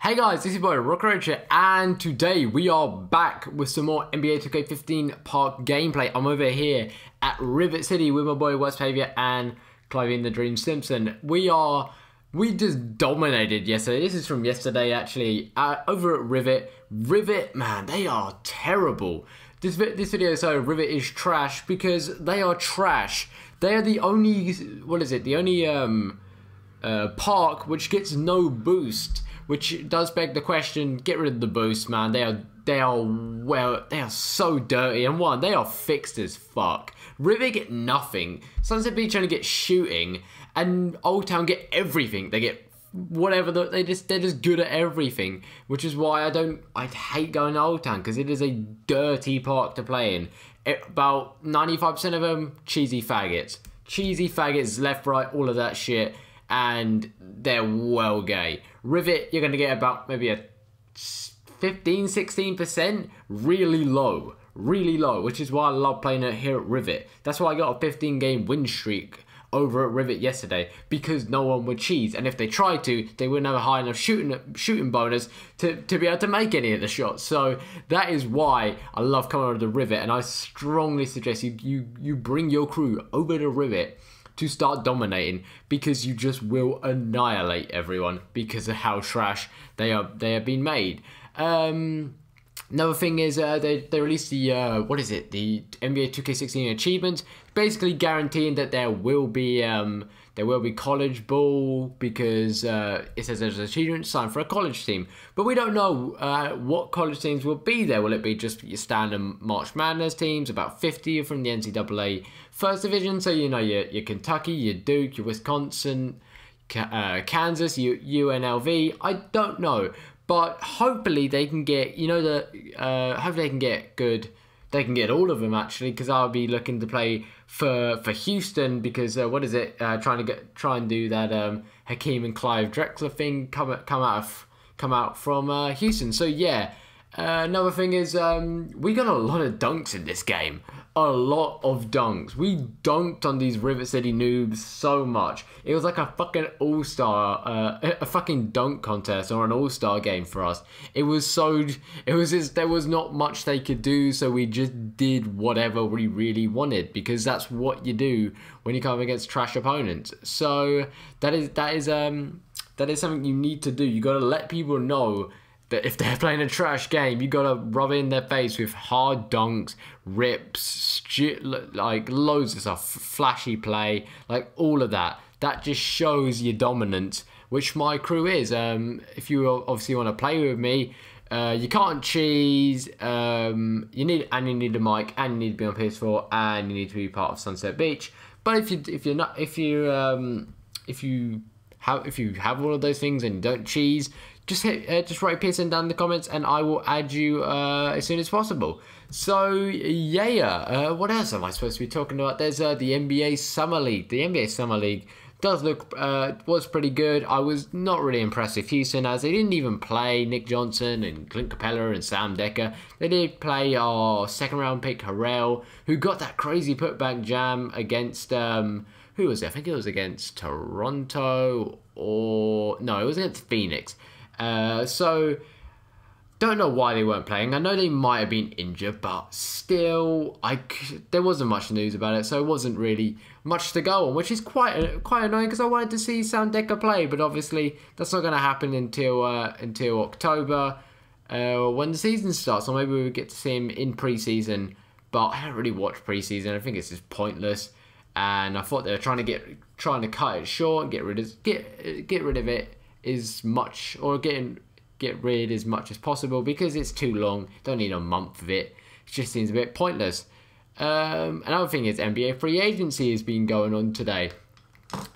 Hey guys, this is your boy Rockroach here, and today we are back with some more NBA 2K15 Park gameplay. I'm over here at Rivet City with my boy West Pavia and Clive the Dream Simpson. We just dominated yesterday. This is from yesterday actually, over at Rivet. Rivet, man, they are terrible. This video, so Rivet is trash because they are trash. They are the only, the only park which gets no boost. Which does beg the question, get rid of the boost, man. They are so dirty. And one, they are fixed as fuck. Rivet get nothing. Sunset Beach only get shooting. And Old Town get everything. They get whatever, they're just good at everything. Which is why I hate going to Old Town, because it is a dirty park to play in. About 95% of them, cheesy faggots. Cheesy faggots, left, right, all of that shit. And they're well gay. Rivet, you're going to get about maybe a 15-16%, really low, which is why I love playing it here at Rivet. That's why I got a 15-game win streak over at Rivet yesterday, because no one would cheese, and if they tried to, they wouldn't have a high enough shooting bonus to be able to make any of the shots. So that is why I love coming over to Rivet, and I strongly suggest you bring your crew over to Rivet to start dominating, because you just will annihilate everyone because of how trash they have been made. Another thing is they released the the NBA 2K16 achievements, basically guaranteeing that there will be college ball, because it says there's an achievement signed for a college team, but we don't know what college teams will be there. Will it be just your standard March Madness teams, about 50 from the NCAA First Division, so you know your Kentucky, your Duke, your Wisconsin, Kansas, your UNLV? I don't know. But hopefully they can get, hopefully they can get good. They can get all of them actually, because I'll be looking to play for Houston, because try and do that Hakeem and Clive Drexler thing come out from Houston. So yeah. Another thing is we got a lot of dunks in this game. A lot of dunks. We dunked on these Rivet City noobs so much. It was like a fucking all-star, a fucking dunk contest or an all-star game for us. There was not much they could do, so we just did whatever we really wanted, because that's what you do when you come against trash opponents. So that is something you need to do. You got to let people know that if they're playing a trash game, you gotta rub it in their face with hard dunks, rips, like loads of stuff, flashy play, like all of that. That just shows your dominance, which my crew is. If you obviously want to play with me, you can't cheese. You need a mic, and you need to be on PS4, and you need to be part of Sunset Beach. But if you have all of those things and you don't cheese, just write PSN down in the comments, and I will add you as soon as possible. So yeah, what else am I supposed to be talking about? There's the NBA Summer League. The NBA Summer League does look was pretty good. I was not really impressed with Houston, as they didn't even play Nick Johnson and Clint Capella and Sam Decker. They did play our second round pick Harrell, who got that crazy putback jam against who was it? I think it was against Toronto, or no, it was against Phoenix. So don't know why they weren't playing. I know they might have been injured, but still, there wasn't much news about it, so it wasn't really much to go on, which is quite annoying, because I wanted to see Sam Decker play, but obviously that's not going to happen until October, when the season starts, or maybe we get to see him in preseason. But I haven't really watched preseason. I think it's just pointless, and I thought they were trying to cut it short and get rid of it as much, or get rid as much as possible, because it's too long. Don't need a month of it. It just seems a bit pointless. Another thing is NBA free agency has been going on today.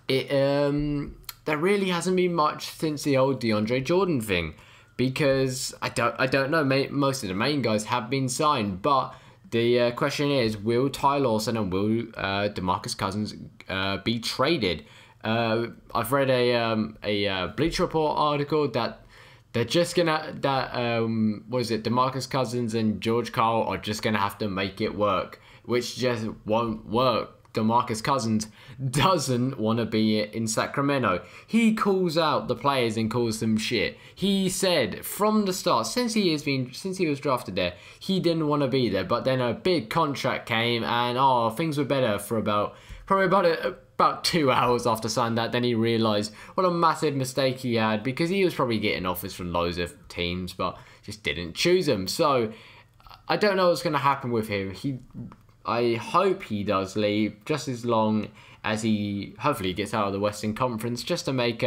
There really hasn't been much since the old DeAndre Jordan thing, because I don't know. Most of the main guys have been signed, but the question is, will Ty Lawson and will DeMarcus Cousins be traded? I've read a Bleacher Report article that they're just gonna DeMarcus Cousins and George Karl are just gonna have to make it work, which just won't work. DeMarcus Cousins doesn't want to be in Sacramento. He calls out the players and calls them shit. He said from the start, since he was drafted there, he didn't want to be there. But then a big contract came, and things were better for about 2 hours after signing that. Then he realised what a massive mistake he had, because he was probably getting offers from loads of teams, but just didn't choose them. So I don't know what's going to happen with him. I hope he does leave just as long as he hopefully gets out of the Western Conference, just to make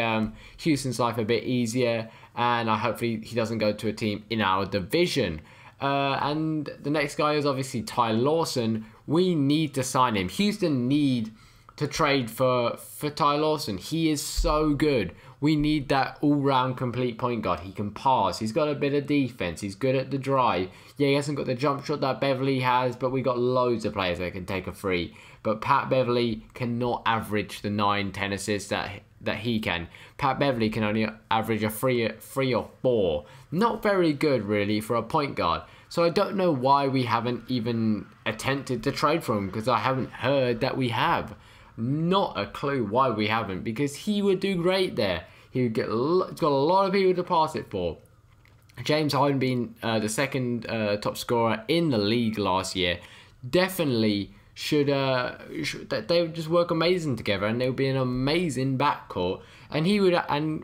Houston's life a bit easier. And hopefully he doesn't go to a team in our division. And the next guy is obviously Ty Lawson. We need to sign him. Houston need to trade for Ty Lawson. He is so good. We need that all-round complete point guard. He can pass. He's got a bit of defense. He's good at the drive. Yeah, he hasn't got the jump shot that Beverly has, but we got loads of players that can take a free. But Pat Beverly cannot average the 9-10 assists that he can. Pat Beverly can only average a 3 or 4. Not very good, really, for a point guard. So I don't know why we haven't even attempted to trade for him, because I haven't heard that we have. Not a clue why we haven't, because he would do great there. He's got a lot of people to pass it for. James Harden being the second top scorer in the league last year, definitely they would just work amazing together, and they would be an amazing backcourt. And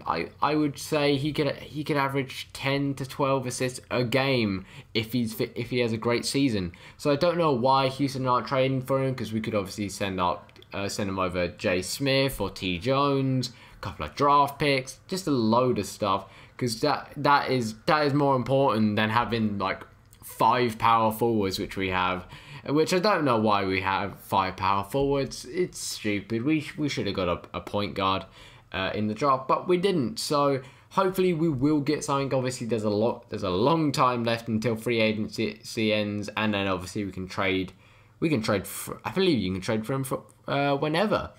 I would say he could average 10 to 12 assists a game if he has a great season. So I don't know why Houston aren't trading for him, because we could obviously send him over Jay Smith or T Jones, a couple of draft picks, just a load of stuff, because that is more important than having like 5 power forwards, which we have. Which I don't know why we have 5 power forwards. It's stupid. We should have got a point guard in the draft, but we didn't. So hopefully we will get something. Obviously there's a long time left until free agency ends, and then obviously we can trade. I believe you can trade for him for whenever.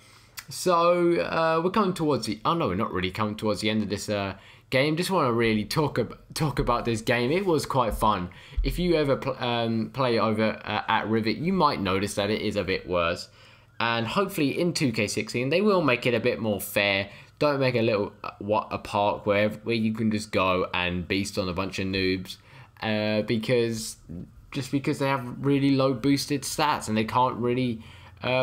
So we're coming towards the. Oh no, we're not really coming towards the end of this game. Just want to really talk about this game. It was quite fun. If you ever play over at Rivet, you might notice that it is a bit worse. And hopefully in 2K16 they will make it a bit more fair. Don't make a park where you can just go and beast on a bunch of noobs, because they have really low boosted stats and they can't really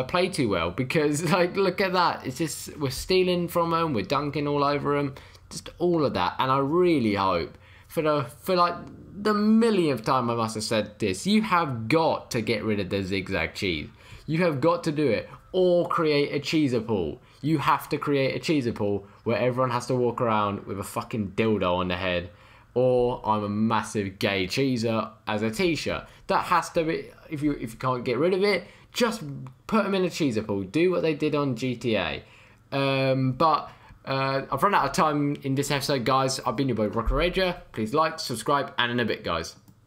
play too well. Because like, look at that, it's just we're stealing from them, we're dunking all over them, just all of that. And I really hope for like the millionth time I must have said this, you have got to get rid of the zigzag cheese. You have got to do it, or create a cheeser pool. You have to create a cheeser pool where everyone has to walk around with a fucking dildo on their head, or I'm a massive gay cheeser as a t-shirt. That has to be, if you can't get rid of it, just put them in a cheeser pool. Do what they did on GTA. But I've run out of time in this episode, guys. I've been your boy Rocker Rager. Please like, subscribe, and in a bit, guys.